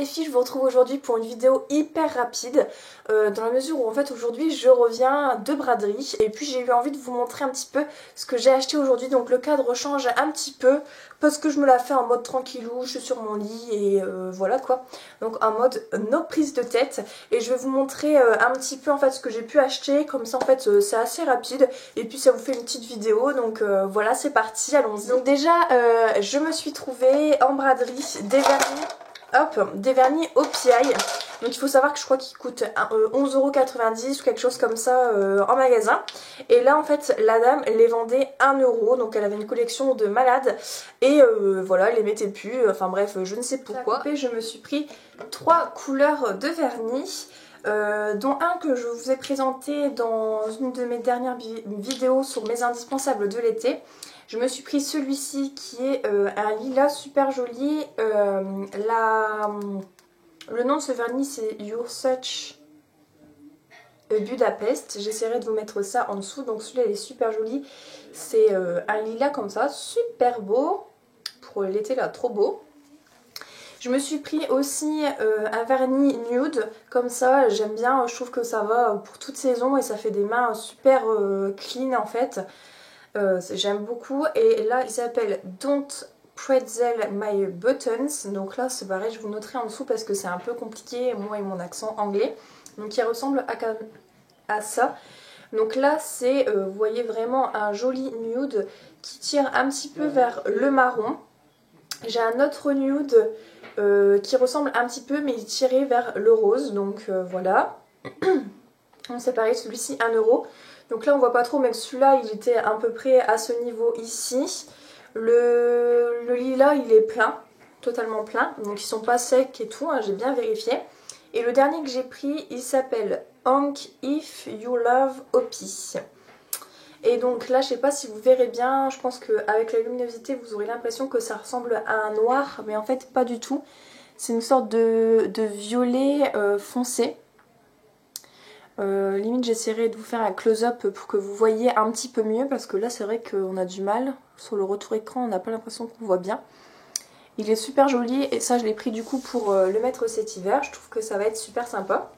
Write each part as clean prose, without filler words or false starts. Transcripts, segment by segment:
filles, je vous retrouve aujourd'hui pour une vidéo hyper rapide dans la mesure où en fait aujourd'hui je reviens de braderie et puis j'ai eu envie de vous montrer un petit peu ce que j'ai acheté aujourd'hui. Donc le cadre change un petit peu parce que je me la fais en mode tranquillou, je suis sur mon lit et voilà quoi. Donc en mode no prise de tête, et je vais vous montrer un petit peu en fait ce que j'ai pu acheter, comme ça en fait c'est assez rapide et puis ça vous fait une petite vidéo. Donc voilà, c'est parti, allons-y. Donc déjà je me suis trouvée en braderie des vernis. Hop, des vernis OPI. Donc il faut savoir que je crois qu'ils coûtent 11,90 € ou quelque chose comme ça en magasin. Et là en fait la dame les vendait 1 €. Donc elle avait une collection de malades. Et voilà, elle les mettait plus. Enfin bref, je ne sais pourquoi. Et je me suis pris 3 couleurs de vernis. Dont un que je vous ai présenté dans une de mes dernières vidéos sur mes indispensables de l'été. Je me suis pris celui-ci qui est un lilas super joli. Le nom de ce vernis c'est Your Such Budapest. J'essaierai de vous mettre ça en dessous. Donc celui-là il est super joli. C'est un lilas comme ça, super beau. Pour l'été là, trop beau. Je me suis pris aussi un vernis nude, comme ça, j'aime bien, je trouve que ça va pour toute saison et ça fait des mains super clean en fait. J'aime beaucoup, et là il s'appelle Don't Pretzel My Buttons, donc là c'est pareil, je vous noterai en dessous parce que c'est un peu compliqué, moi et mon accent anglais. Donc il ressemble à ça. Donc là c'est, vous voyez vraiment un joli nude qui tire un petit peu vers le marron. J'ai un autre nude qui ressemble un petit peu mais il tirait vers le rose, donc voilà. Donc c'est pareil, celui-ci 1 €. Donc là on voit pas trop, mais celui-là il était à peu près à ce niveau ici. Le lilas il est plein, totalement plein, donc ils sont pas secs et tout, hein, j'ai bien vérifié. Et le dernier que j'ai pris il s'appelle Hank If You Love Hopi. Et donc là je sais pas si vous verrez bien, je pense qu'avec la luminosité vous aurez l'impression que ça ressemble à un noir, mais en fait pas du tout. C'est une sorte de violet foncé. Limite j'essaierai de vous faire un close-up pour que vous voyez un petit peu mieux, parce que là c'est vrai qu'on a du mal. Sur le retour écran on n'a pas l'impression qu'on voit bien. Il est super joli et ça je l'ai pris du coup pour le mettre cet hiver. Je trouve que ça va être super sympa.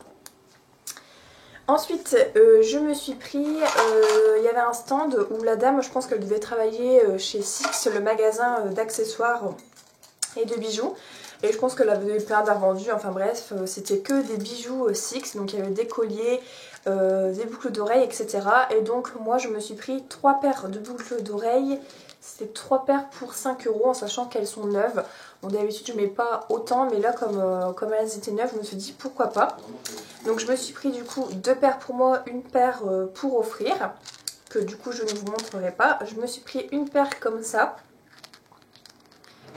Ensuite je me suis pris, il y avait un stand où la dame, je pense qu'elle devait travailler chez Six, le magasin d'accessoires et de bijoux. Et je pense qu'elle avait plein d'invendus, enfin bref, c'était que des bijoux Six, donc il y avait des colliers, des boucles d'oreilles, etc. Et donc moi je me suis pris 3 paires de boucles d'oreilles, c'était 3 paires pour 5 € en sachant qu'elles sont neuves. Bon d'habitude je mets pas autant, mais là comme elles étaient neuves, je me suis dit pourquoi pas. Donc je me suis pris du coup 2 paires pour moi, une paire pour offrir, que du coup je ne vous montrerai pas. Je me suis pris une paire comme ça.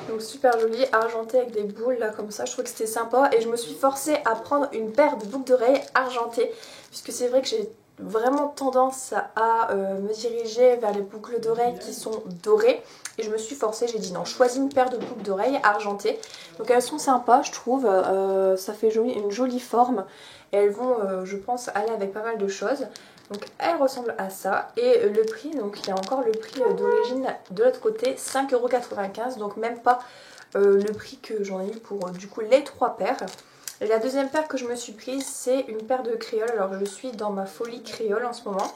Donc super jolie, argentée avec des boules là comme ça, je trouve que c'était sympa. Et je me suis forcée à prendre une paire de boucles d'oreilles argentées, puisque c'est vrai que j'ai vraiment tendance à me diriger vers les boucles d'oreilles qui sont dorées. Et je me suis forcée, j'ai dit non, choisis une paire de boucles d'oreilles argentées. Donc elles sont sympas je trouve, ça fait une jolie forme. Et elles vont je pense aller avec pas mal de choses. Donc elle ressemble à ça, et le prix, donc il y a encore le prix d'origine de l'autre côté, 5,95 €, donc même pas le prix que j'en ai eu pour du coup les 3 paires. Et la deuxième paire que je me suis prise c'est une paire de créoles, alors je suis dans ma folie créole en ce moment.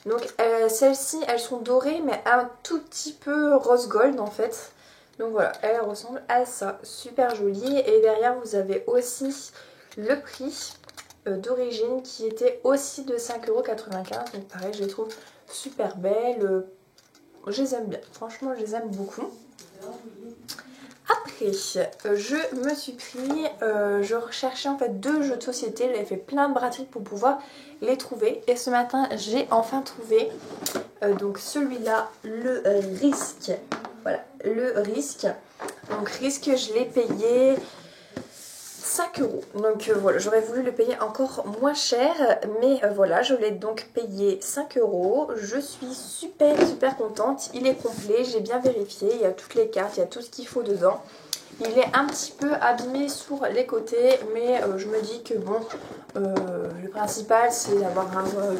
Donc celles-ci elles sont dorées mais un tout petit peu rose gold en fait. Donc voilà, elles ressemblent à ça, super jolie. Et derrière vous avez aussi le prix d'origine qui était aussi de 5,95 €. Donc pareil, je les trouve super belles. Je les aime bien, franchement je les aime beaucoup. Après je me suis pris, je recherchais en fait 2 jeux de société, j'avais fait plein de braderies pour pouvoir les trouver. Et ce matin j'ai enfin trouvé donc celui-là, le Risque. Voilà, le Risque. Donc Risque je l'ai payé 5 €. Donc voilà, j'aurais voulu le payer encore moins cher, mais voilà, je l'ai donc payé 5 €. Je suis super contente, il est complet, j'ai bien vérifié, il y a toutes les cartes, il y a tout ce qu'il faut dedans. Il est un petit peu abîmé sur les côtés, mais je me dis que bon, le principal c'est d'avoir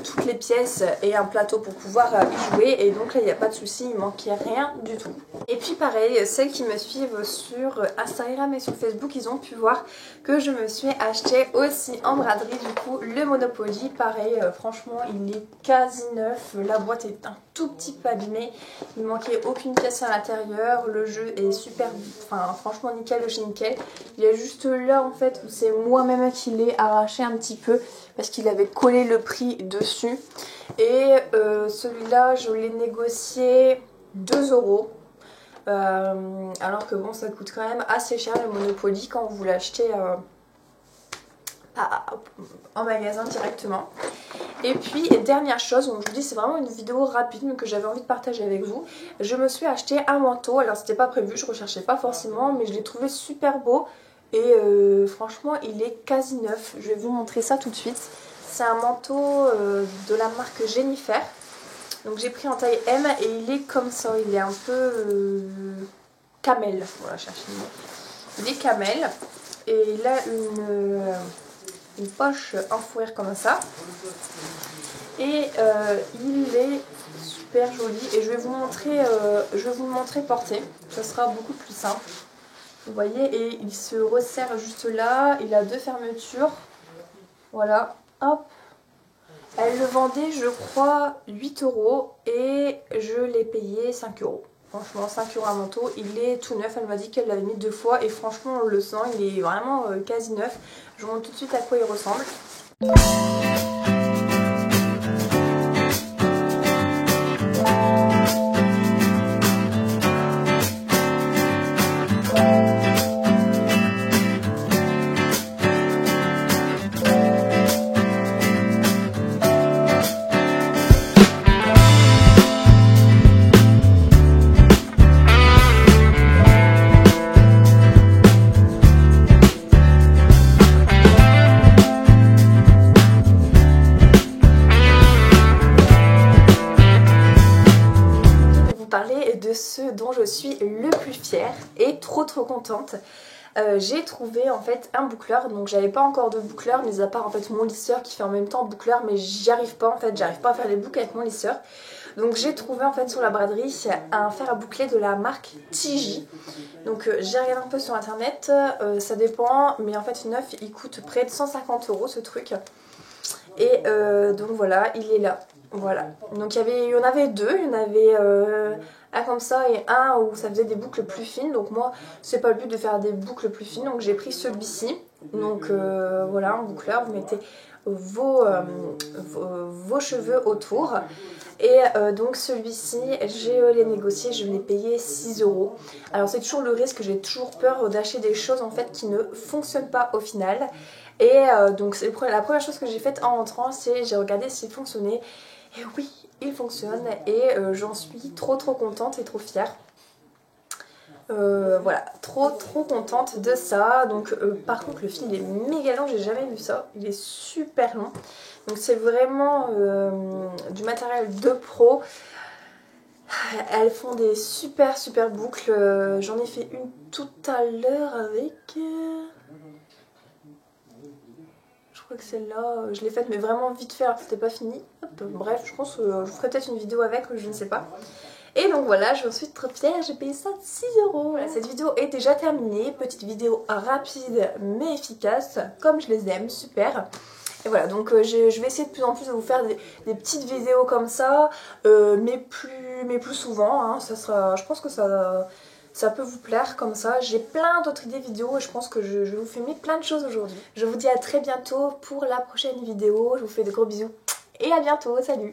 toutes les pièces et un plateau pour pouvoir y jouer. Et donc là il n'y a pas de souci, il manquait rien du tout. Et puis pareil, celles qui me suivent sur Instagram et sur Facebook, ils ont pu voir que je me suis acheté aussi en braderie du coup le Monopoly. Pareil, franchement il est quasi neuf, la boîte est un tout petit peu abîmée, il manquait aucune pièce à l'intérieur, le jeu est super, enfin franchement nickel de chez nickel. Il y a juste là en fait où c'est moi-même qui l'ai arraché un petit peu parce qu'il avait collé le prix dessus. Et celui-là je l'ai négocié 2 €. Alors que bon, ça coûte quand même assez cher le Monopoly quand vous l'achetez en magasin directement. Et puis dernière chose, donc je vous dis c'est vraiment une vidéo rapide mais que j'avais envie de partager avec vous. Je me suis acheté un manteau, alors c'était pas prévu, je recherchais pas forcément, mais je l'ai trouvé super beau et franchement il est quasi neuf. Je vais vous montrer ça tout de suite. C'est un manteau de la marque Jennifer. Donc j'ai pris en taille M et il est comme ça, il est un peu camel, voilà, chercher le mot. Il est camel et il a une poche en fourrure comme ça. Et il est super joli et je vais vous le montrer porté, ça sera beaucoup plus simple. Vous voyez, et il se resserre juste là, il a 2 fermetures, voilà, hop. Elle le vendait je crois 8 € et je l'ai payé 5 €. Franchement 5 € un manteau, il est tout neuf, elle m'a dit qu'elle l'avait mis 2 fois et franchement on le sent, il est vraiment quasi neuf. Je vous montre tout de suite à quoi il ressemble. De ce dont je suis le plus fière et trop contente. J'ai trouvé en fait un boucleur, donc j'avais pas encore de boucleur mis à part en fait mon lisseur qui fait en même temps boucleur, mais j'y arrive pas en fait, j'arrive pas à faire les boucles avec mon lisseur. Donc j'ai trouvé en fait sur la braderie un fer à boucler de la marque Tiji. Donc j'ai regardé un peu sur internet, ça dépend, mais en fait neuf il coûte près de 150 € ce truc. Et donc voilà, il est là. Voilà, donc il y en avait 2, il y en avait un comme ça et un où ça faisait des boucles plus fines. Donc moi c'est pas le but de faire des boucles plus fines, donc j'ai pris celui-ci. Donc voilà, un boucleur, vous mettez vos cheveux autour. Et donc celui-ci je l'ai négocié, je l'ai payé 6 €. Alors c'est toujours le risque, j'ai toujours peur d'acheter des choses en fait qui ne fonctionnent pas au final. Et donc la première chose que j'ai faite en rentrant, c'est j'ai regardé s'il fonctionnait. Et oui, il fonctionne et j'en suis trop contente et trop fière. Voilà, trop contente de ça. Donc par contre le fil il est méga long, j'ai jamais vu ça, il est super long. Donc c'est vraiment du matériel de pro. Elles font des super boucles, j'en ai fait une tout à l'heure avec... Je crois que celle-là, je l'ai faite mais vraiment vite fait alors que c'était pas fini. Hop, bref, je pense que je ferai peut-être une vidéo avec, je ne sais pas. Et donc voilà, je suis trop fière, j'ai payé ça 6 €. Voilà, cette vidéo est déjà terminée, petite vidéo rapide mais efficace, comme je les aime, super. Et voilà, donc je vais essayer de plus en plus de vous faire des petites vidéos comme ça, mais plus souvent, hein. Ça sera, je pense que ça peut vous plaire comme ça. J'ai plein d'autres idées vidéo et je pense que je vais vous filmer plein de choses aujourd'hui. Je vous dis à très bientôt pour la prochaine vidéo, je vous fais de gros bisous et à bientôt, salut!